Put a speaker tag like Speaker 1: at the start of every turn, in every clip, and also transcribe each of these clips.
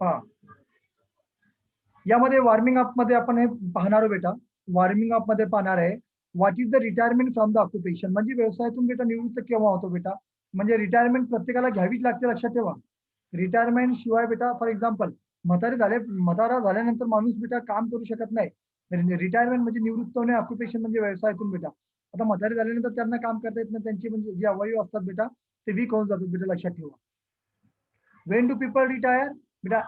Speaker 1: हा, यामध्ये warming up मध्ये आपण हे पाहणार आहोत बेटा. वॉर्मिंग अप मध्ये पाहणार आहे what is the retirement from the occupation, म्हणजे व्यवसायातून बेटा निवृत्त केव्हा होतो बेटा. म्हणजे रिटायरमेंट प्रत्येकाला घ्यावीच लागते, लक्षात ठेवा. रिटायरमेंट शिवाय बेटा फॉर एक्झाम्पल म्हातारा झाल्यानंतर माणूस बेटा काम करू शकत नाही. रिटायरमेंट म्हणजे निवृत्त होणे, ऑक्युपेशन म्हणजे व्यवसायातून बेटा. आता म्हातारे झाल्यानंतर त्यांना काम करता येत नाही, त्यांची म्हणजे जे अवयव असतात बेटा ते वीक होऊन जातात बेटा, लक्षात ठेवा. वेन डू पीपल रिटायर बेटा,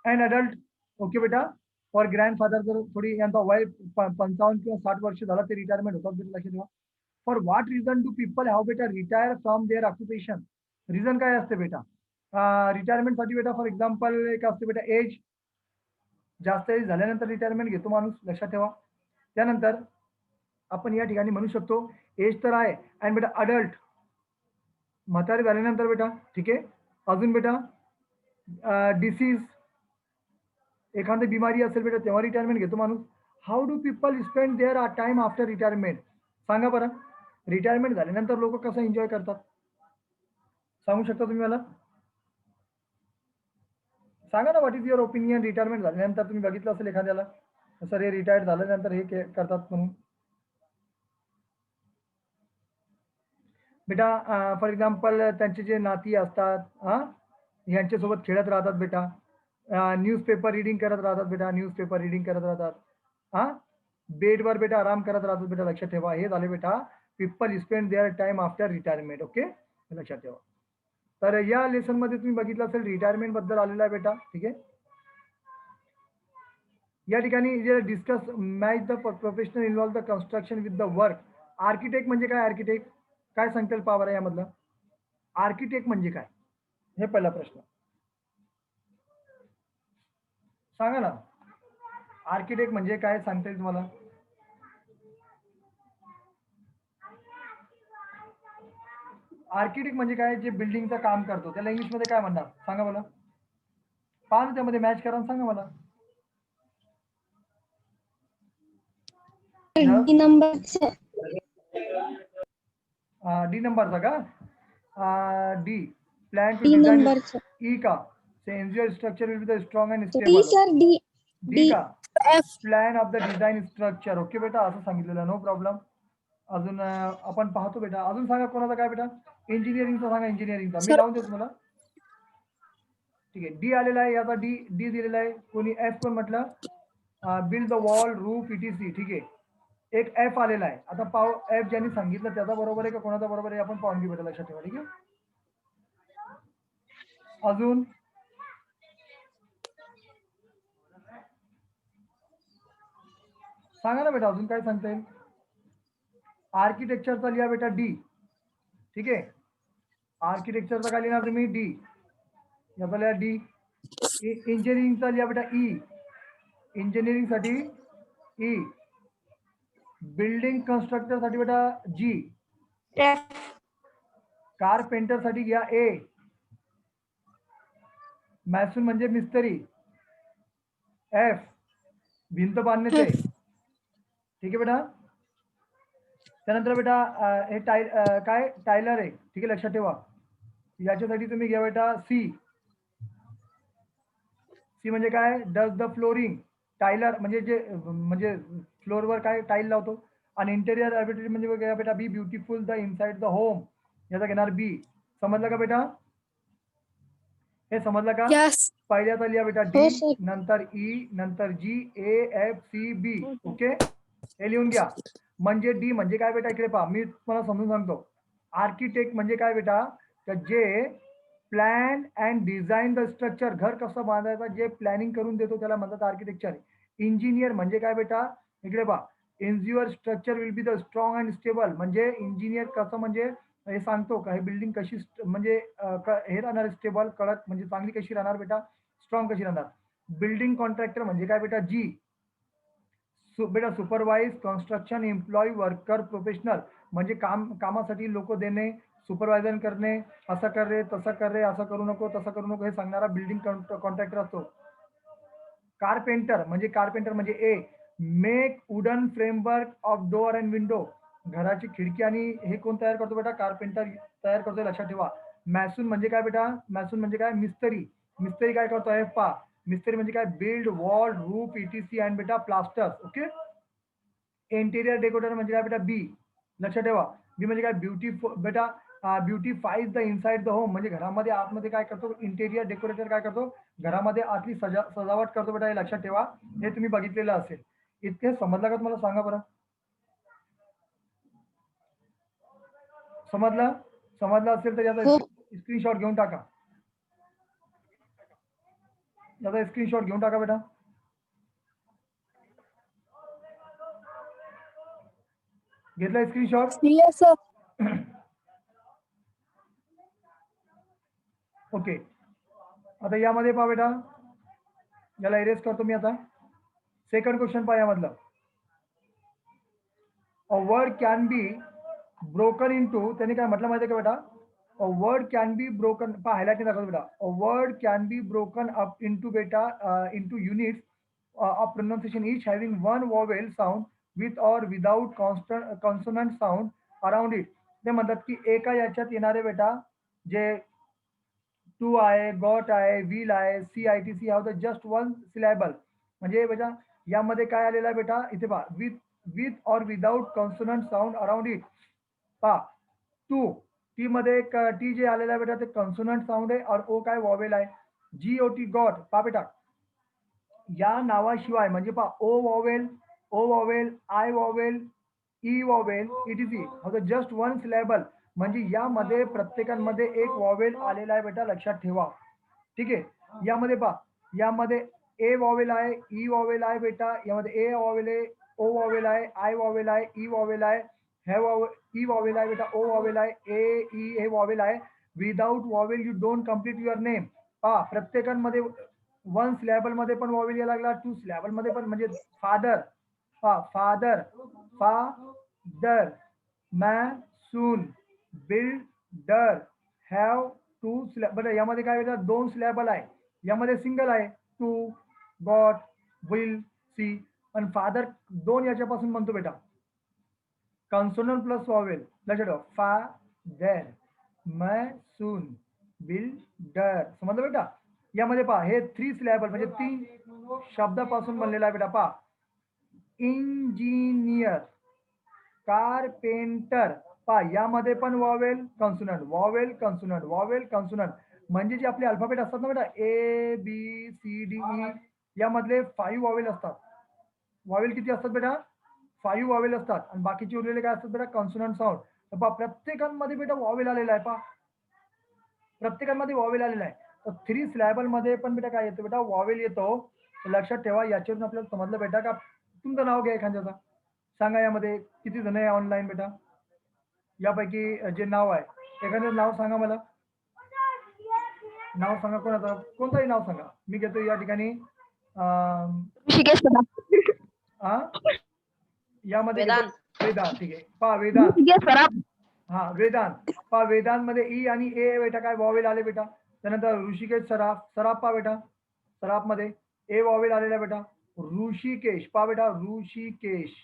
Speaker 1: अँड अडल्ट. ओके बेटा. फॉर ग्रँडफादर जर थोडी यांचा वय 55 किंवा 60 वर्ष झाला ते रिटायरमेंट होतात बेटा, लक्षात ठेवा. For what reason do people have बेटा retire from their occupation. Reason काय असते बेटा रिटायरमेंट साठी बेटा. फॉर एक्झाम्पल एक असते बेटा एज, जास्त एज झाल्यानंतर रिटायरमेंट घेतो माणूस, लक्षात ठेवा. त्यानंतर आपण या ठिकाणी म्हणू शकतो एज तर आहे, अँड बेटा अडल्ट म्हातारे झाल्यानंतर बेटा, ठीक आहे. अजून बेटा डिसीज, एखादी बिमारी असेल बेटा तेव्हा रिटायरमेंट घेतो माणूस. How do people spend their time after retirement. सांगा बरं, रिटायरमेंट झाल्यानंतर लोक कसं एन्जॉय करतात, सांगू शकता तुम्ही मला? सांगा ना, what is your opinion. Retirement झाल्यानंतर तुम्ही बघितलं असेल एखाद्याला सर हे रिटायर्ड झाल्यानंतर हे करतात म्हणून. बेटा फॉर एक्झाम्पल त्यांचे जे नाती असतात यांच्यासोबत खेळत राहतात बेटा. न्यूजपेपर रिडिंग करत राहतात बेटा, न्यूजपेपर रिडिंग करत राहतात. बेडवर बेटा आराम करत राहतात बेटा, लक्षात ठेवा. हे झाले बेटा people spend their time after retirement. Okay, लक्षात ठेवा. तर या लेसन मध्ये तुम्ही बघितलं असेल रिटायरमेंट बद्दल आलेला आहे बेटा, ठीक आहे. या ठिकाणी जे discuss match the professional involve the construction with the work. Architect म्हणजे काय, आर्किटेक्ट काय सांगतील पावर आहे यामधलं. आर्किटेक्ट म्हणजे काय, हे पहिला प्रश्न सांगा ना. आर्किटेक्ट म्हणजे काय सांगता येईल तुम्हाला? आर्किटेक्ट म्हणजे काय, जे बिल्डिंगचं काम करतो त्याला इंग्लिशमध्ये काय म्हणणार सांगा मला. पहा ना त्यामध्ये मॅच करा, सांगा मला.
Speaker 2: डी नंबरचा.
Speaker 1: डी नंबरचा का D. Plan to
Speaker 2: D
Speaker 1: design.
Speaker 2: नंबरचा.
Speaker 1: ई का, ensure structure will be the strong and
Speaker 2: D
Speaker 1: stable.
Speaker 2: Sir, D.
Speaker 1: D का,
Speaker 2: F.
Speaker 1: Plan of the design structure. Okay बेटा, असं सांगितलेलं, नो प्रॉब्लेम. अजून आपण पाहतो बेटा. अजून सांगा कोणाचा काय बेटा, इंजिनिअरिंगचा सांगा. इंजिनिअरिंगचा मी लावून देतो तुम्हाला, ठीक आहे. डी आलेला आहे, याचा डी दिलेला आहे. कोणी एफ पण म्हटलं, build the wall roof etc., ठीक आहे. एक एफ आलेला आहे. आता पाव एफ ज्यांनी सांगितलं त्याचा बरोबर आहे का कोणाचा बरोबर आहे आपण पाहून घेऊ बेटा, लक्षात ठेवा, ठीक आहे. अजून सांगा ना बेटा, अजून काय सांगता येईल. आर्किटेक्चरचा लिहा बेटा डी, ठीक आहे. आर्किटेक्चरचा काय लिहिणार तुम्ही, डी. याचा लिहा डी. इंजिनिअरिंगचा लिहा बेटा ई, इंजिनिअरिंग साठी ई. बिल्डिंग कन्स्ट्रक्टर साठी बेटा जी. कारपेंटर साठी घ्या ए. मॅसून म्हणजे मिस्त्री, एफ. भिंत बांधण्याचे, ठीक आहे बेटा. त्यानंतर बेटा हे काय टायलर आहे, ठीक आहे, लक्षात ठेवा. याच्यासाठी तुम्ही घ्या बेटा सी. सी म्हणजे काय, डज द फ्लोरिंग. टायलर म्हणजे फ्लोरवर काय टाईल लावतो. आणि इंटेरियर ॲबिलिटी म्हणजे घ्या बेटा B. Beautiful the inside the home, याचा घेणार बी. समजलं का बेटा, हे समजलं का? पहिल्याचा लिहा बेटा डी, नंतर ई, नंतर जी, ए, एफ, सी, बी. ओके, हे लिहून घ्या. म्हणजे डी म्हणजे काय बेटा, इकडे पहा, मी तुम्हाला समजून सांगतो. आर्किटेक्ट म्हणजे काय बेटा, तर जे plan and design the structure, घर कसं बांधायचं जे प्लॅनिंग करून देतो त्याला म्हणतात आर्किटेक्चर. इंजिनियर म्हणजे काय बेटा, इकडे पहा, ensure structure will be the strong and stable. म्हणजे इंजिनियर कसं म्हणजे हे सांगतो का हे बिल्डिंग कशी म्हणजे हे राहणार स्टेबल, कडक म्हणजे चांगली कशी राहणार बेटा, स्ट्रॉंग कशी राहणार. बिल्डिंग कॉन्ट्रॅक्टर म्हणजे काय बेटा, जी. बेटा supervise construction employee worker professional म्हणजे कामासाठी लोक देणे, सुपरवायझर करणे, असं कर रे तसं कर रे, असं करू नको तसं करू नको हे सांगणारा बिल्डिंग कॉन्ट्रॅक्टर असतो. कारपेंटर म्हणजे A. Make wooden framework of door and window, घराची खिडकी आणि हे कोण तयार करतो बेटा, कारपेंटर तयार करतो, लक्षात ठेवा. मॅसून म्हणजे काय बेटा, मॅसून म्हणजे काय, मिस्त्री. मिस्त्री काय करतोय पा, मिस्त्री म्हणजे काय build wall roof etc. and बेटा प्लास्टर्स. ओके. इंटेरियर डेकोरेटर म्हणजे काय बेटा बी, लक्षात ठेवा. बी म्हणजे काय ब्युटीफुल बेटा, ब्युटिफाईज द इनसाइड द होम म्हणजे घरामध्ये आतमध्ये काय करतो इंटेरियर डेकोरेटर काय करतो, घरामध्ये आतली सजावट करतो बेटा, हे लक्षात ठेवा. हे तुम्ही बघितलेलं असेल. इतके समजलं का तुम्हाला, सांगा बरं. समजलं? समजलं असेल तर याचा स्क्रीनशॉट घेऊन टाका. याचा स्क्रीनशॉट घेऊन टाका बेटा. घेतला स्क्रीनशॉट?
Speaker 2: Yes, sir.
Speaker 1: ओके. आता यामध्ये पहा बेटा, याला इरेज करतो मी आता. सेकंड क्वेश्चन पहा यामधलं. A word can be broken into, त्यांनी काय म्हटलं माहिती आहे का बेटा, a word can be broken, पहा हायलाइटिंग दाखवतो बेटा. A word can be broken up into बेटा into units of pronunciation each having one vowel sound with or without consonant sound around it. ते म्हणतात की एका याच्यात येणारे बेटा जे टू आहे, गॉट आहे, विल आहे, C I T C have the just one syllable. म्हणजे बेटा यामध्ये काय आलेलं आहे बेटा, इथे पहा, with with or without consonant sound around it. पहा टू, टी मध्ये टी जे आलेलं आहे बेटा ते कॉन्सोनंट साऊंड आहे, और ओ काय वॉवेल आहे. जी ओ टी गॉट, पहा बेटा या नावाशिवाय म्हणजे पहा O vowel, O vowel, I vowel, E vowel, etc have the just one syllable. म्हणजे यामध्ये प्रत्येकांमध्ये एक वॉवेल आलेला आहे बेटा, लक्षात ठेवा. ठीक आहे. यामध्ये पहा, यामध्ये ए वॉवेल आहे, ई वॉवेल आहे बेटा, यामध्ये ए वॉवेल आहे, ओ वॉवेल आहे, आय वॉवेल आहे, ई वॉवेल आहे, हे ई वॉवेल आहे बेटा, ओ वॉवेल आहे, ए ई हे वॉवेल आहे. Without vowel you don't complete your name. पहा प्रत्येकांमध्ये वन सिलॅबल मध्ये पण वॉवेल यायला लागला, टू सिलॅबल मध्ये पण, म्हणजे फादर, पहा फादर, फादर, मॅ सून, बिल्डर, हॅव टू सिलॅबल. यामध्ये काय बेटा दोन सिलॅबल आहे, यामध्ये सिंगल आहे, टू, गॉट, विल, सी. पण फादर दोन याच्यापासून म्हणतो बेटा, कॉन्सोनंट प्लस वॉवेल, लक्षात ठेवा. फादर, मै सून, बिल्डर. समजलं बेटा. यामध्ये पहा हे थ्री सिलॅबल म्हणजे तीन शब्दापासून बनलेला आहे बेटा. पहा इंजिनियर, कारपेंटर, पहा यामध्ये पण vowel consonant, vowel consonant, vowel consonant. म्हणजे जे आपले अल्फाबेट असतात ना बेटा, A B C D E, यामधले 5 वॉवेल असतात. वॉवेल किती असतात बेटा, 5 वॉवेल असतात, आणि बाकीचे उरलेले काय असतात बेटा, कॉन्सोनंट साऊंड. तर पहा प्रत्येकांमध्ये बेटा वॉवेल आलेला आहे. पहा प्रत्येकांमध्ये वॉवेल आलेला आहे. तर थ्री सिलॅबल मध्ये पण बेटा काय येतो बेटा, वॉवेल येतो. लक्षात ठेवा. याच्यावरून आपल्याला समजलं बेटा का, तुमचं नाव घ्या एखाद्याचा, सांगा यामध्ये किती जण आहे ऑनलाईन बेटा. यापैकी जे नाव आहे, एखादं नाव सांगा मला, नाव सांगा कोणाचं, कोणतंही नाव सांगा. मी घेतो या ठिकाणी
Speaker 2: ऋषिकेश सर.
Speaker 1: यामध्ये
Speaker 3: वेदांत.
Speaker 1: वेदांत. ठीक आहे. पहा वेदांत,
Speaker 2: ऋषिकेश सर.
Speaker 1: हा वेदांत. पहा वेदांत मध्ये ई आणि ए बेटा काय वॉवेल आले बेटा. त्यानंतर ऋषिकेश सराफ, सराफ पहा बेटा, सराफ मध्ये ए वॉवेल आलेला बेटा. ऋषिकेश पहा बेटा, ऋषिकेश.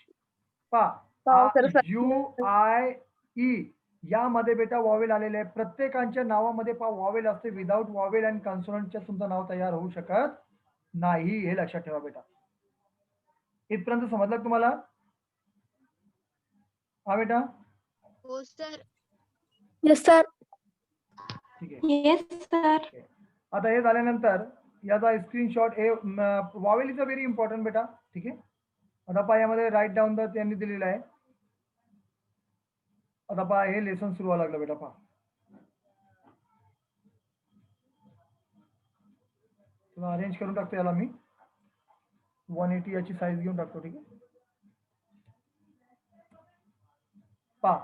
Speaker 1: पहा यू आय ई, यामध्ये बेटा वॉवेल आलेले आहे. प्रत्येकाच्या नावामध्ये पहा वॉवेल असते. विदाउट वॉवेल अँड कॉन्सोनंटच्या तुमचं नाव तयार होऊ शकत नाही, हे लक्षात ठेवा बेटा. इथपर्यंत समजलं तुम्हाला, हा बेटा.
Speaker 3: हो सर.
Speaker 2: Yes sir.
Speaker 1: ठीक आहे.
Speaker 2: Yes sir.
Speaker 1: आता हे झाल्यानंतर याचा स्क्रीनशॉट, हे vowel is a very important बेटा. ठीक आहे. आता पहा यामध्ये राईट डाऊन द त्यांनी दिलेलं आहे. आता पहा हे लेसन सुरू व्हायला लागलं बेटा. पहा तुला अरेंज करून टाकतो याला मी, 180 याची साईज घेऊन टाकतो. ठीक आहे. पहा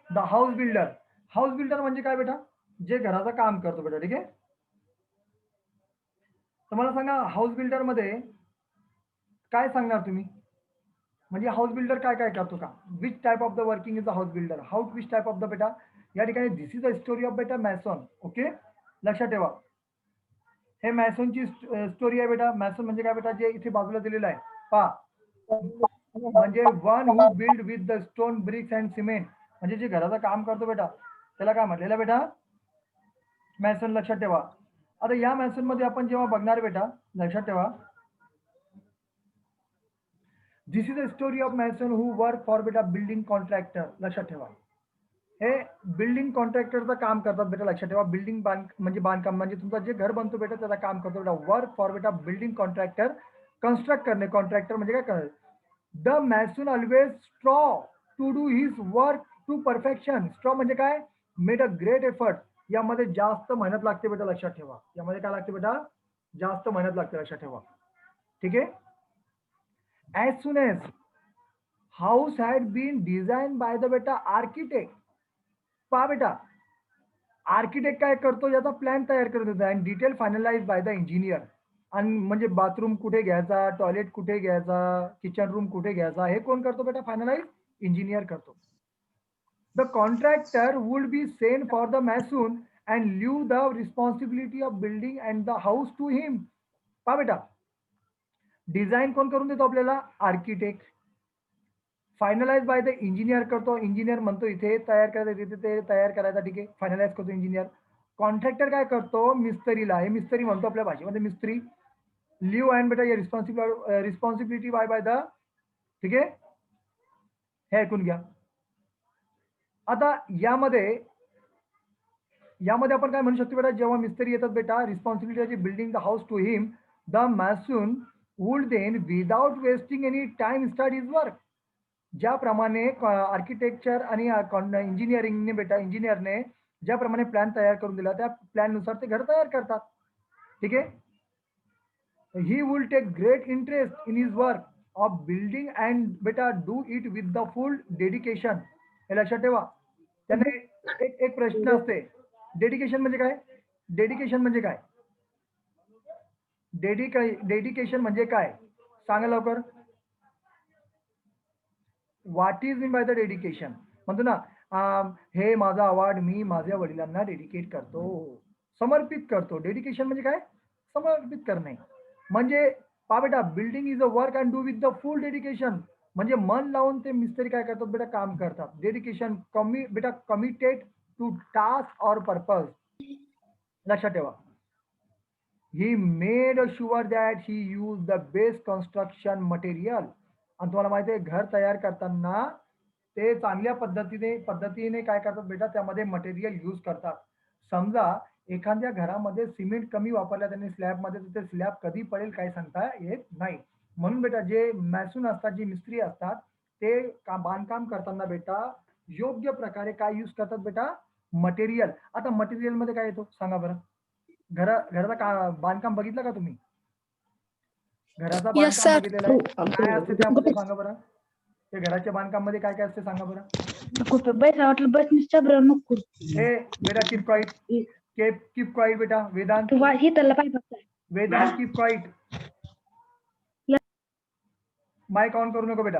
Speaker 1: the house builder. House builder म्हणजे काय बेटा, जे घराचं काम करतो बेटा. ठीक आहे. तर मला सांगा हाऊस बिल्डर मध्ये काय सांगणार तुम्ही, म्हणजे हाऊस बिल्डर काय काय करतो का. Which type of the working is the house builder. How which type of the बेटा, या ठिकाणी दिस इज द स्टोरी ऑफ बेटा मॅसन. ओके, लक्षात ठेवा. हे मॅसनची स्टोरी आहे बेटा. मॅसन म्हणजे काय बेटा, जे इथे बाजूला दिलेलं आहे. पहा म्हणजे one who build with the stone, bricks and cement. म्हणजे जे घराचं काम करतो बेटा, त्याला काय म्हटलेलं बेटा, मॅसन. लक्षात ठेवा. आता या मॅन्सन मध्ये आपण जेव्हा बघणार बेटा, लक्षात ठेवा, this is a story of mason who work for बेटा बिल्डिंग कॉन्ट्रॅक्टर. लक्षात ठेवा, हे बिल्डिंग कॉन्ट्रॅक्टरचं काम करतात बेटा. लक्षात ठेवा, बिल्डिंग म्हणजे बांधकाम म्हणजे तुमचं जे घर बनतो बेटा त्याचं काम करतो बेटा. वर्क फॉर बेटा बिल्डिंग कॉन्ट्रॅक्टर, कन्स्ट्रक्ट करणे. कॉन्ट्रॅक्टर म्हणजे काय करणे. The mason always strove to do his work to perfection. Strove म्हणजे काय, मेड अ ग्रेट एफर्ट. यामध्ये जास्त मेहनत लागते बेटा. लक्षात ठेवा, यामध्ये काय लागते बेटा, जास्त मेहनत लागते. लक्षात ठेवा, ठीक आहे. As soon as house had been design by the बेटा आर्किटेक्ट. पहा बेटा, आर्किटेक्ट काय करतो, याचा प्लॅन तयार करत होता आणि detail finalise by the engineer. आणि म्हणजे बाथरूम कुठे घ्यायचा, टॉयलेट कुठे घ्यायचा, किचन रूम कुठे घ्यायचा, हे कोण करतो बेटा, फायनलाइज इंजिनियर करतो. The contractor would be send for the mason and leave the responsibility of building and the house to him. पहा बेटा, डिझाईन कोण करून देतो आपल्याला, architect. Finalize by the engineer करतो, इंजिनियर म्हणतो इथे तयार करायचं, तिथे ते तयार करायचा, ठीक आहे, फायनलाइज करतो इंजिनियर. कॉन्ट्रॅक्टर काय करतो, मिस्त्रीला, हे मिस्त्री म्हणतो आपल्या भाषेमध्ये मिस्त्री. लिव्ह अँड बेटा रिस्पॉन्सिबिलिटी बाय द, ठीक आहे, हे ऐकून घ्या. आता यामध्ये आपण काय म्हणू शकतो बेटा, जेव्हा मिस्त्री येतात बेटा, responsibility building the house to him, the mason would then without wasting any time start his work. ज्याप्रमाणे आर्किटेक्चर आणि इंजिनिअरिंगने बेटा, इंजिनियरने ज्याप्रमाणे प्लॅन तयार करून दिला त्या प्लॅननुसार ते घर तयार करतात, ठीक आहे. He will take great interest in his work of building and बेटा do it with the full dedication. हे लक्षात ठेवा. त्याने एक प्रश्न असते, डेडिकेशन म्हणजे काय, डेडिकेशन म्हणजे काय, डेडिकेशन म्हणजे काय, सांगा लवकर. What is mean by the dedication. म्हणतो ना, हे माझा अवॉर्ड मी माझ्या वडिलांना डेडिकेट करतो, समर्पित करतो. डेडिकेशन म्हणजे काय, समर्पित करणे. म्हणजे पहा बेटा, building is a work and do with the full dedication. म्हणजे मन लावून ते मिस्त्री काय करतात बेटा, काम करतात. डेडिकेशन बेटा committed to task or purpose. लक्षात ठेवा. He made sure that he use the best construction material. आणि तुम्हाला माहिती आहे, घर तयार करताना ते चांगल्या पद्धतीने काय करतात बेटा, त्यामध्ये मटेरियल यूज करतात. समजा एखाद्या घरामध्ये सिमेंट कमी वापरल्या त्यांनी स्लॅबमध्ये, तर ते स्लॅब कधी पडेल काय सांगता येत नाही. म्हणून बेटा जे मॅसून असतात, जे मिस्त्री असतात, ते बांधकाम करताना बेटा योग्य प्रकारे काय यूज करतात बेटा, मटेरियल. आता मटेरियल मध्ये काय येतो सांगा बरं. घराचा बांधकाम बघितलं का तुम्ही, घराचा
Speaker 2: Yes,
Speaker 1: बांधकाम
Speaker 2: sir.
Speaker 1: बघितलेला आहे, काय असते त्यामध्ये सांगा बरं. ते घराच्या बांधकाम मध्ये काय काय असते सांगा बरं.
Speaker 2: वाटलं बस नको.
Speaker 1: हे बेटा कीप क्वाइट, कीप क्वाइट बेटा. वेदांत,
Speaker 2: ही त्याला पाहिजे.
Speaker 1: Vedant keep quiet. Mic on करू नको बेटा,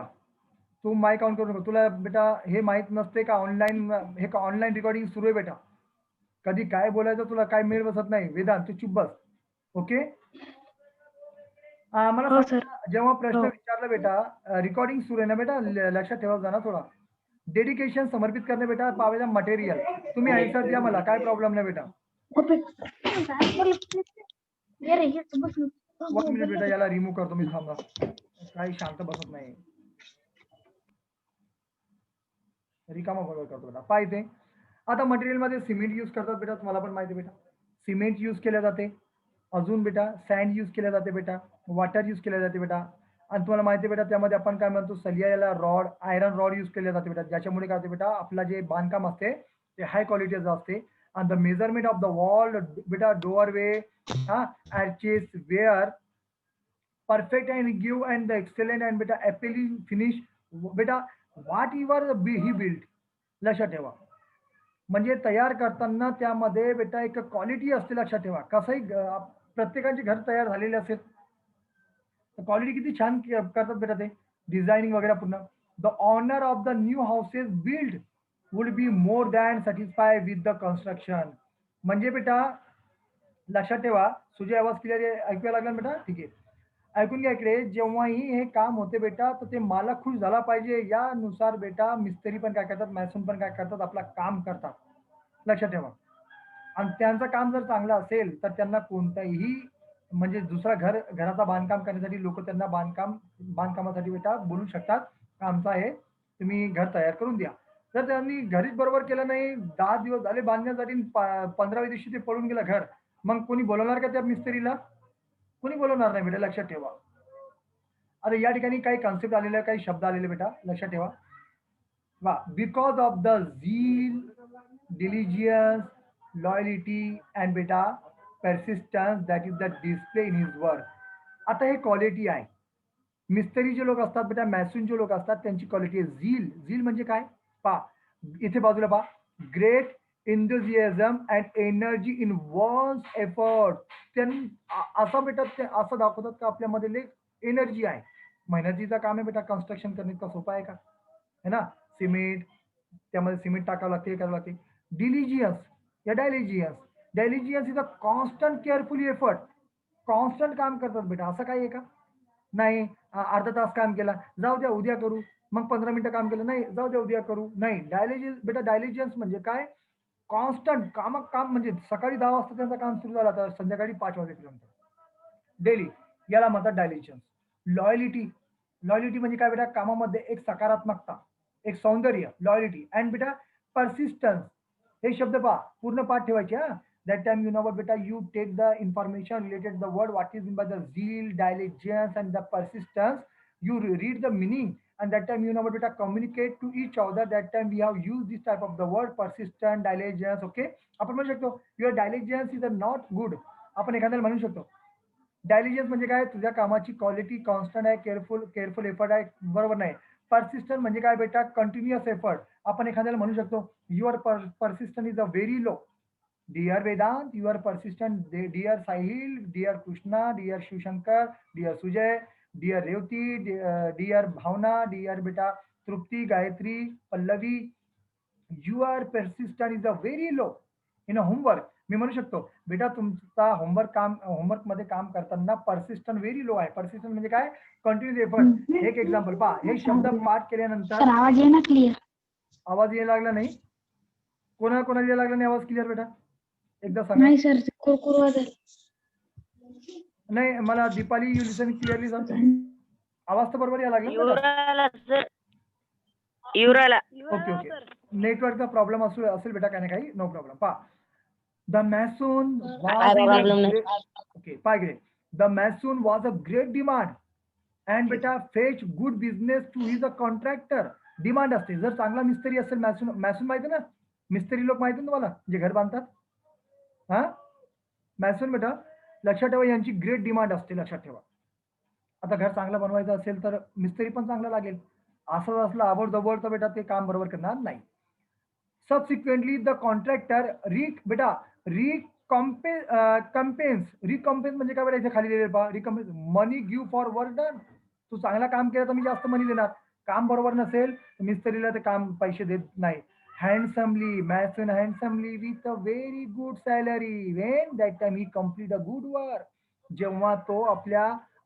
Speaker 1: तू माइक ऑन करू नको. तुला बेटा हे माहित नसते का, ऑनलाईन हे का ऑनलाईन रेकॉर्डिंग सुरू आहे बेटा, कधी काय बोलायचं तुला काय मेळ बसत नाही. वेदांत तू चुप बस, ओके. मला
Speaker 2: हो,
Speaker 1: सांग, जेव्हा प्रश्न
Speaker 2: हो.
Speaker 1: विचारला बेटा, रेकॉर्डिंग सुरू आहे ना बेटा, लक्षात ठेवा जा ना थोडा. डेडिकेशन समर्पित करणे बेटा, पावेला मटेरियल. तुम्ही आन्सर द्या मला, काय प्रॉब्लेम नाही बेटा. 1 मिनिट बेटा, याला रिमूव्ह करतो मी, थांबा, काही शांत बसत नाही, रिकामा बरोबर करतो बेटा. पाहिजे आता मटेरियल मध्ये सिमेंट यूज करतात बेटा, तुम्हाला पण माहिती बेटा, सिमेंट यूज केले जाते. अजून बेटा सँड यूज केले जाते बेटा, वॉटर यूज केले जाते बेटा. आणि तुम्हाला माहिती बेटा, त्यामध्ये आपण काय म्हणतो, सलियाला रॉड, आयरन रॉड यूज केले जाते बेटा, ज्याच्यामुळे काय होते बेटा, आपला जे बांधकाम असते ते हाय क्वालिटीचं असते. आणि the measurement of the wall बेटा, doorway, arches, were perfect and give and the excellent and बेटा अपीलिंग फिनिश बेटा, व्हॉट युअर ही बिल्ड. लक्षात ठेवा, म्हणजे तयार करताना त्यामध्ये बेटा एक क्वालिटी असते. लक्षात ठेवा, कसंही प्रत्येकाचे घर तयार झालेले असेल तर क्वालिटी किती छान करतात बेटा ते, डिझायनिंग वगैरे पूर्ण. The owner of the new houses build would be more than satisfy with the construction. म्हणजे बेटा लक्षात ठेवा, सुजय आवाज क्लिअर ऐकूया लागला बेटा, ठीक आहे, ऐकून घ्या इकडे. जेव्हाही हे काम होते बेटा, तर ते मालक खुश झाला पाहिजे, यानुसार बेटा मिस्त्री पण काय करतात, मॅसून पण काय करतात, आपला काम करतात. लक्षात ठेवा. आणि त्यांचं काम जर चांगलं असेल तर त्यांना कोणताही म्हणजे दुसरा घराचा बांधकाम करण्यासाठी लोक त्यांना बांधकामासाठी बेटा बोलू शकतात का आमचं आहे तुम्ही घर तयार करून द्या. जर त्यांनी घरीच बरोबर केलं नाही 10 दिवस झाले बांधण्यासाठी 15व्या दिवशी ते पळून गेलं घर, मग कोणी बोलवणार का त्या मिस्त्रीला? कोणी बोलवणार नाही बेटा, लक्षात ठेवा. आता या ठिकाणी काही कॉन्सेप्ट आलेले काही शब्द आलेले बेटा लक्षात ठेवा. बिकॉज ऑफ द झील, diligence, loyalty and बेटा persistence that is the display in his work. आता हे क्वालिटी आहे. मिस्त्री जे लोक असतात बेटा, मॅसून जे लोक असतात त्यांची क्वालिटी आहे झील. झील म्हणजे काय पा इथे बाजूला पा, great enthusiasm and energy in one's effort. असं बेटा ते असं दाखवतात का आपल्यामध्ये एनर्जी आहे. मेहनतीचं काम आहे बेटा, कन्स्ट्रक्शन करणे इतका सोपा आहे का? है ना. सिमेंट, त्यामध्ये सिमेंट टाकावं लागते, हे करावं लागते. डिलिजियस या diligence, diligence is a constant carefully effort. Constant काम करतात बेटा, असं काही आहे का? नाही. अर्धा तास काम केला, जाऊ द्या उद्या करू. मग 15 मिनिटं काम केलं, नाही जाऊ द्या उद्या करू. नाही. डायलिजियस बेटा, डायलिजियन्स म्हणजे काय? कॉन्स्टंट काम म्हणजे सकाळी 10 वाजता त्यांचं काम सुरू झालं तर संध्याकाळी 5 वाजेपर्यंत डेली, याला म्हणतात डायलिजन्स. लॉयलिटी, लॉयलिटी म्हणजे काय बेटा? कामामध्ये एक सकारात्मकता, एक सौंदर्य, लॉयलिटी. अँड बेटा परसिस्टन्स, हे शब्द पहा पूर्ण पाठ ठेवायचे हा. दॅट टाइम यू नो बेटा you take the information related the word what is in by the zeal, diligence and the persistence. You read the meaning and that time you know beta communicate to each other. That time we have used this type of the word persistent, diligence. Okay, आपण म्हणू शकतो your diligence is not good. आपण एखाद्याला म्हणू शकतो डायलिजन्स म्हणजे काय? तुझ्या कामाची क्वालिटी कॉन्स्टंट आहे, केअरफुल एफर्ट आहे, बरोबर नाही. परसिस्टंट म्हणजे काय बेटा? Continuous effort. आपण एखाद्याला म्हणू शकतो your persistent is a very low. Dear Vedant, you are persistent. Dear Sahil, dear Krishna, dear Shivshankar, dear Sujay, dear Revati, dear Bhavana, dear बेटा Trupti, Gayatri, Pallavi, you are persistent is a very low in a homework. मी म्हणू शकतो बेटा तुमचा होमवर्क मध्ये काम करताना परसिस्टंट व्हेरी लो आहे. परसिस्टंट म्हणजे काय? Continuous effort. एक एक्झाम्पल पहा, हे शब्द पाठ केल्यानंतर
Speaker 2: सर आवाज आहे ना क्लिअर?
Speaker 1: आवाज यायला लागला नाही? कोणाला यायला लागला नाही आवाज क्लिअर बेटा? एकदा सांगा.
Speaker 2: नाही सर, कुरकुर वाजल.
Speaker 1: नाही, मला Deepali you listen clearly sir. आवाज तर बरोबर यायला लागला ना बेटा?
Speaker 3: युराला
Speaker 1: ओके. नेटवर्कचा प्रॉब्लेम असेल बेटा, काही ना काही, नो प्रॉब्लेम. पहा, the mason was a great demand and बेटा fetch good business to his a contractor. Demand असते. जर चांगला मिस्त्री असेल, मॅसून माहिती ना, मिस्त्री लोक माहिती ना तुम्हाला, जे घर बांधतात. हा, मॅसून बेटा लक्षात ठेवा, यांची ग्रेट डिमांड असते, लक्षात ठेवा. आता घर चांगलं बनवायचं असेल तर मिस्त्री पण चांगला लागेल. असं असलं आबडधोबड तर बेटा ते काम बरोबर करणार नाही. सबसिक्वेंटली द कॉन्ट्रॅक्टर रिकम्पेन्स म्हणजे काय बेटा? खाली दिलेलं पहा, रिकम्पेन्स मनी गिव्ह फॉर वर्क डन. तू चांगला काम केलं तर मी जास्त मनी देणार. काम बरोबर नसेल तर मिस्त्रीला ते काम पैसे देत नाही. Handsomely, mason handsomely with a very good salary when that time he complete a good work. जेव्हा तो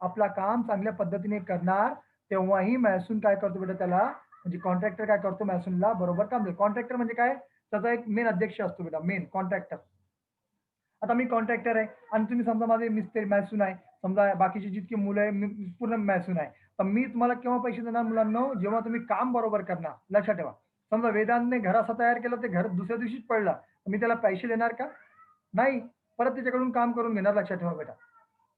Speaker 1: आपला काम चांगल्या पद्धतीने करणार तेव्हाही मॅसून काय करतो बेटा? त्याला म्हणजे कॉन्ट्रॅक्टर काय करतो? मॅसूनला बरोबर काम देतो. कॉन्ट्रॅक्टर म्हणजे काय? त्याचा एक मेन अध्यक्ष असतो बेटा, मेन कॉन्ट्रॅक्टर. आता मी कॉन्ट्रॅक्टर आहे आणि तुम्ही समजा माझे मिस्त्री मॅसून आहे, समजा बाकीची जितकी मुलं आहे पूर्ण मॅसून आहे, तर मी तुम्हाला केव्हा पैसे देणार मुलांना? जेव्हा तुम्ही काम बरोबर करणार. लक्षात ठेवा. समजा वेदांतने घर असं तयार केलं ते घर दुसऱ्या दिवशीच पडलं, मी त्याला पैसे देणार का? नाही. परत त्याच्याकडून काम करून घेणार. लक्षात ठेवा बेटा,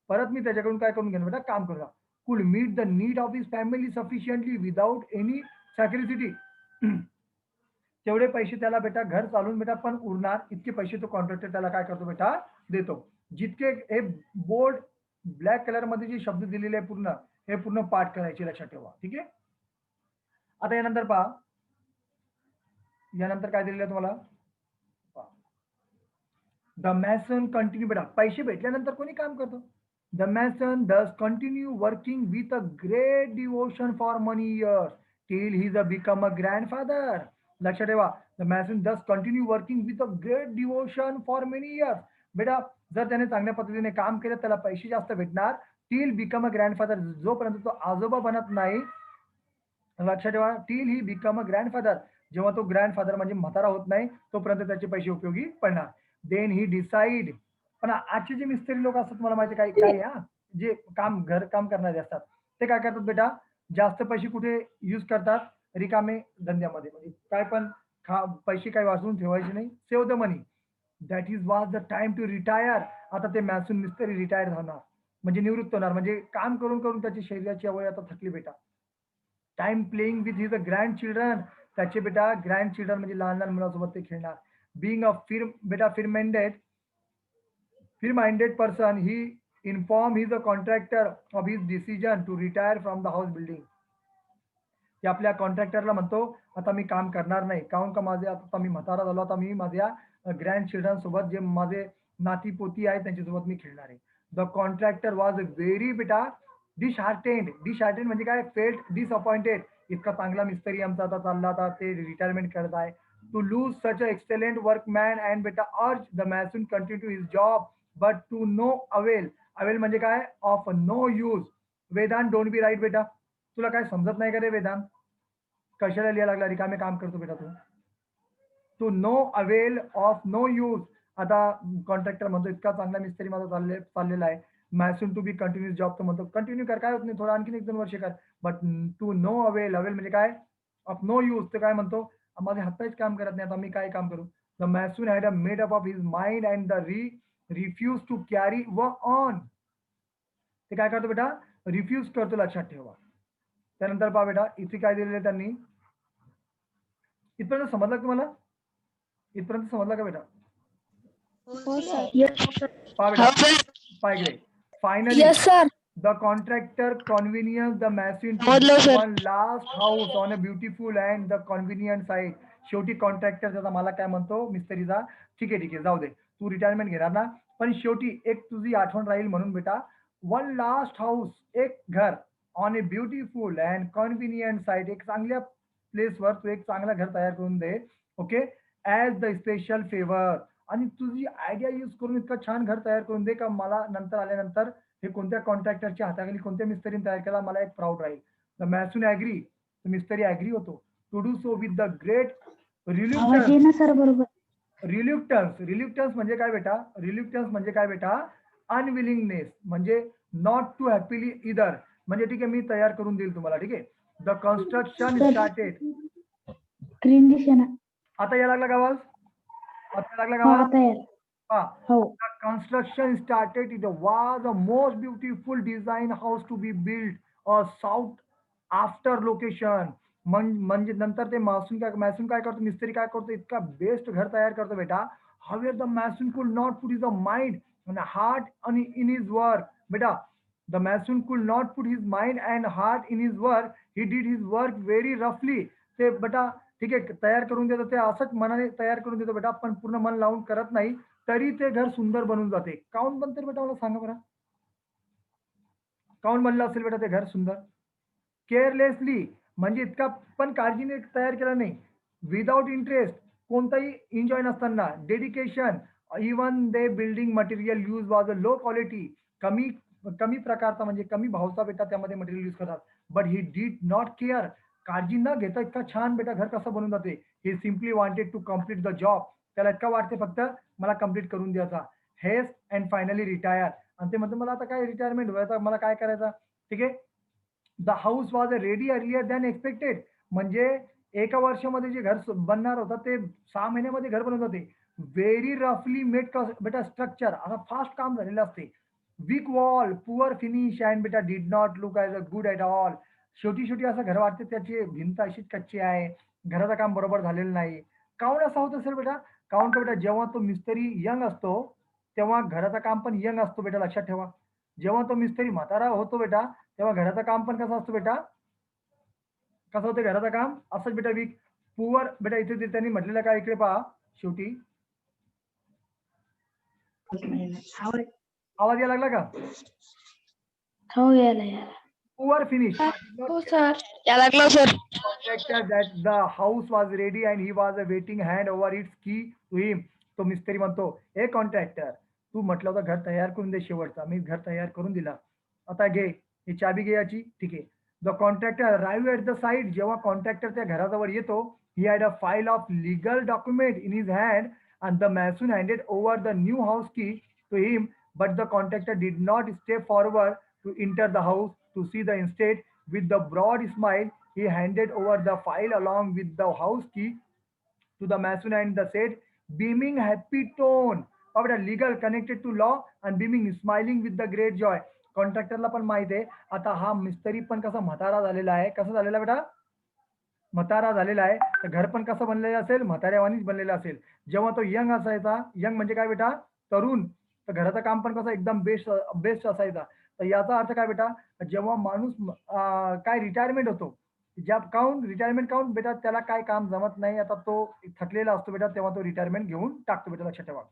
Speaker 1: परत मी त्याच्याकडून काय करून घेणार बेटा? काम करून. Could meet the need of his family sufficiently without any scarcity. तेवढे पैसे त्याला बेटा घर चालून बेटा पण उरणार इतके पैसे तो कॉन्ट्रॅक्टर त्याला काय करतो बेटा? देतो. जितके हे बोर्ड ब्लॅक कलर मध्ये जे शब्द दिलेले आहे पूर्ण, हे पूर्ण पाठ करायचे, लक्षात ठेवा. ठीक आहे. आता यानंतर पहा, यानंतर काय दिलेलं आहे तुम्हाला? द मॅसन कंटिन्यू बेटा, पैसे भेटल्यानंतर कोणी काम करतो? The mason does continue working with a great devotion for money years till he become a grandfather. लक्षात ठेवा, the mason does continue working with a great devotion for many years. बेटा जर त्याने चांगल्या पद्धतीने काम केलं त्याला पैसे जास्त भेटणार. टिल बिकम अ ग्रँडफादर, जोपर्यंत तो आजोबा बनत नाही. लक्षात ठेवा, till he become a grandfather, जेव्हा तो ग्रँडफादर म्हणजे म्हातारा होत नाही तोपर्यंत त्याचे पैसे उपयोगी पडणार. Then he decide. पण आजचे जे मिस्त्री लोक असतात मला माहिती काय काय हा जे घर काम करणारे असतात ते काय करतात बेटा जास्त पैसे कुठे यूज करतात रिकामे धंद्यामध्ये म्हणजे काय पण पैसे काही वाचवून ठेवायचे नाही save the money that is was the time to retire. आता ते मॅसून मिस्त्री रिटायर होणार म्हणजे निवृत्त होणार म्हणजे काम करून करून त्याची शरीराची अवयव आता थकली बेटा. Time playing with his grand children त्याचे बेटा ग्रँड चिल्ड्रन म्हणजे लहान लहान मुलांसोबत ते खेळणार. बिंग अ फिर बेटा फिर-minded person, he informed his contractor of his decision to retire from the house building. की आपल्या कॉन्ट्रॅक्टरला म्हणतो आता मी काम करणार नाही काहून का माझे आता मी म्हातारा झालो आता मी माझ्या ग्रँड चिल्ड्रन सोबत जे माझे नाती पोती आहेत त्यांच्यासोबत मी खेळणार आहे. द कॉन्ट्रॅक्टर वॉज व्हेरी बेटा डिसहार्टेंड म्हणजे काय फेल्ट डिसअपॉइंटेड. इतका चांगला मिस्त्री आमचा आता चालला आता ते रिटायरमेंट करत आहे to lose such a excellent workman and बेटा urge the mason continue to his job but to no avail म्हणजे काय of no use. Vedant don't be right बेटा. तुला काय समजत नाही का रे वेदांत कशाला लिहायला लागला रिकामे काम करतो बेटा तू. To no avail of no use. आता कॉन्ट्रॅक्टर म्हणतो इतका चांगला मिस्त्री माझा चाललेला आहे mason to be continuous job तो म्हणतो कंटिन्यू कर काय होत नाही थोडा आणखीन 1-2 वर्ष कर बट टू नो अवेल म्हणजे काय ऑफ नो यूज. ते काय म्हणतो माझे हातपायच काम करत नाही आता मी काय काम करू. The mason had a made up of his mind and the refuse to carry work on. ते काय करतो बेटा रिफ्यूज करतो लक्षात ठेवा. त्यानंतर पहा बेटा इथे काय दिलेलं त्यांनी इथपर्यंत समजलं का तुम्हाला इथपर्यंत समजलं का बेटा.
Speaker 2: हो सर.
Speaker 1: पहा बेटा पहा इकडे finally
Speaker 4: Yes, sir.
Speaker 1: the contractor convenienced the machine to
Speaker 4: समजलं
Speaker 1: build
Speaker 4: sir.
Speaker 1: one last house on a beautiful and the convenient site. शेवटी कॉन्ट्रॅक्टर त्याचा मला काय म्हणतो मिस्त्रीचा ठीक आहे जाऊ दे तू रिटायरमेंट घेणार ना पण शेवटी एक तुझी आठवण राहील म्हणून बेटा वन लास्ट हाऊस एक घर on a beautiful and convenient site एक चांगल्या प्लेसवर तू एक चांगलं घर तयार करून दे okay as the special favour. आणि तुझी आयडिया यूज करून इतकं छान घर तयार करून दे का मला नंतर आल्यानंतर हे कोणत्या कॉन्ट्रॅक्टरच्या हाताखाली कोणत्या मिस्त्रीने तयार केला मला एक प्राऊड राहील. द मॅसून ॲग्री मिस्त्री ॲग्री होतो to do so with the great
Speaker 2: आवाज येईना सर बरोबर.
Speaker 1: रिल्युक्टन्स म्हणजे काय बेटा रिल्युक्टन्स म्हणजे काय बेटा अनविलिंगनेस म्हणजे नॉट टू हॅपीली इदर म्हणजे ठीक आहे मी तयार करून देईल तुम्हाला ठीक आहे. The construction started.
Speaker 2: स्क्रीन दिसेना.
Speaker 1: आता या लागला का आवाज आता लागला का
Speaker 2: हो
Speaker 1: आवाज
Speaker 2: आता यार.
Speaker 1: हा.
Speaker 2: हो.
Speaker 1: The construction started. It was the most beautiful design house to be built a south after location. म्हणजे नंतर ते मॅसून काय करतो मिस्त्री काय करतो इतका बेस्ट घर तयार करतो बेटा. However, the mason could not put his mind and heart in his work. बेटा the mason could not put his mind and heart in his work. He did his work very roughly. ते बेटा ठीक आहे तयार करून देतो ते असंच मनाने तयार करून देतो बेटा पण पूर्ण मन लावून करत नाही तरी ते घर सुंदर बनून जाते. काऊन बनते बेटा मला सांगा बरं काऊन बनलं असेल बेटा ते घर सुंदर. केअरलेसली म्हणजे इतका पण काळजीने तयार केला नाही. विदाउट इंटरेस्ट कोणताही एन्जॉय नसताना. Dedication even the building material use was a low quality कमी कमी प्रकारचा म्हणजे कमी भावचा बेटा त्यामध्ये मटेरियल यूज करतात. But he did not care काळजी न घेता इतका छान बेटा घर कसं बनून जाते. He simply wanted to complete the job. त्याला इतका वाटते फक्त मला कम्प्लीट करून द्यायचा. हेस अँड फायनली रिटायर. आणि ते म्हणतो मला आता काय रिटायरमेंट व्हायचं मला काय करायचं ठीक आहे. The house was ready earlier than expected म्हणजे एका वर्षामध्ये जे घर बनणार होतं ते 6 महिन्यामध्ये घर बनवत होते. व्हेरी रफली मेड बेटा स्ट्रक्चर आता फास्ट काम झालेलं असते. Weak wall poor finish and बेटा did not look as a good at all. शेवटी असं घर वाटते त्याची भिंत अशीच कच्ची आहे घराचं काम बरोबर झालेलं नाही. काऊन असं होत असेल बेटा काऊन का बेटा जेव्हा तो मिस्त्री यंग असतो तेव्हा घराचं काम पण यंग असतो बेटा लक्षात ठेवा. जेव्हा तो मिस्त्री म्हातारा होतो बेटा तेव्हा घराचं काम पण कसं असतं बेटा कसं होतं घराचं काम असंच बेटा वीक पुअर बेटा इथे त्यांनी म्हटलेलं काय इकडे पहा शेवटी आवाज यायला लागला का.
Speaker 2: हो यायला यार.
Speaker 1: Poor finish.
Speaker 4: हो सर. या लागलं sir.
Speaker 1: Contractor that the house was ready and he was waiting hand over its key to him. तो मिस्त्री म्हणतो हे कॉन्ट्रॅक्टर तू म्हटलं होतं घर तयार करून दे शेवटचा मी घर तयार करून दिला आता घे ही चाबी घे याची ठीक आहे. The contractor arrive at the site जेव्हा कॉन्ट्रॅक्टर त्या घराजवळ येतो he had a file of legal document in his hand and the mason handed over the new house key to him, but the contractor did not step forward to enter the house to see the estate. With the broad smile, he handed over the file along with the house key to the mason and the said, beaming happy tone. बेटा legal connected to law and beaming smiling with the great joy. कॉन्ट्रॅक्टरला पण माहित आहे आता हा मिस्त्री पण कसा म्हातारा झालेला आहे. कसं झालेला आहे बेटा? म्हातारा झालेला आहे. तर घर पण कसं बनलेलं असेल? म्हाताऱ्यावानीच बनलेलं असेल. जेव्हा तो यंग असायचा, यंग म्हणजे काय बेटा? तरुण. तर घराचं काम पण कसं एकदम बेस्ट असायचा. तर याचा अर्थ काय बेटा? जेव्हा माणूस काय रिटायरमेंट होतो, ज्या काउन रिटायरमेंट काउन बेटा त्याला काय काम जमत नाही, आता तो थकलेला असतो बेटा, तेव्हा तो रिटायरमेंट घेऊन टाकतो बेटा, लक्षात ठेवा.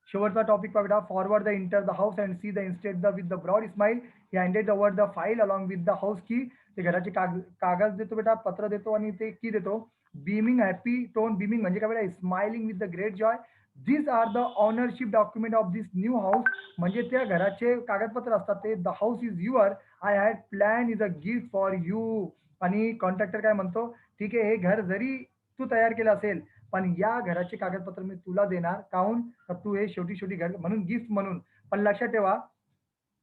Speaker 1: शेवटचा टॉपिक पहा बेटा. Forward the enter the house and see the instead the with the broad smile he handed over the file along with the house key. ते घराची कागद देतो बेटा, पत्र देतो आणि ते की देतो. Beaming happy tone. बीमिंग म्हणजे काय बेटा? Smiling with the great joy. This are the ownership document of this new house. म्हणजे त्या घराचे कागदपत्र असतात ते. The house is your. I had plan is a gift for you. आणि कॉन्ट्रॅक्टर काय म्हणतो? ठीक आहे, हे घर जरी तू तयार केलं असेल पण या घराचे कागदपत्र मी तुला देणार. काहून? तर तू हे शेवटी घर म्हणून गिफ्ट म्हणून. पण लक्षात ठेवा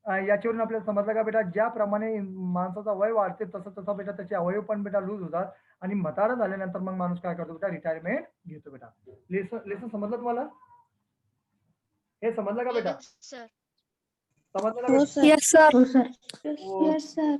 Speaker 1: याच्यावरून आपल्याला समजलं का बेटा, ज्याप्रमाणे माणसाचा वय वाढते तसं तसं बेटा त्याचे अवयव पण बेटा लूज होतात आणि म्हातारा झाल्यानंतर मग माणूस काय करतो बेटा? रिटायरमेंट घेतो बेटा. लेसन समजलं तुम्हाला? हे समजलं का बेटा? समजलं का बेटा?
Speaker 4: Yes sir.
Speaker 2: हो सर.
Speaker 1: हो.
Speaker 2: सर.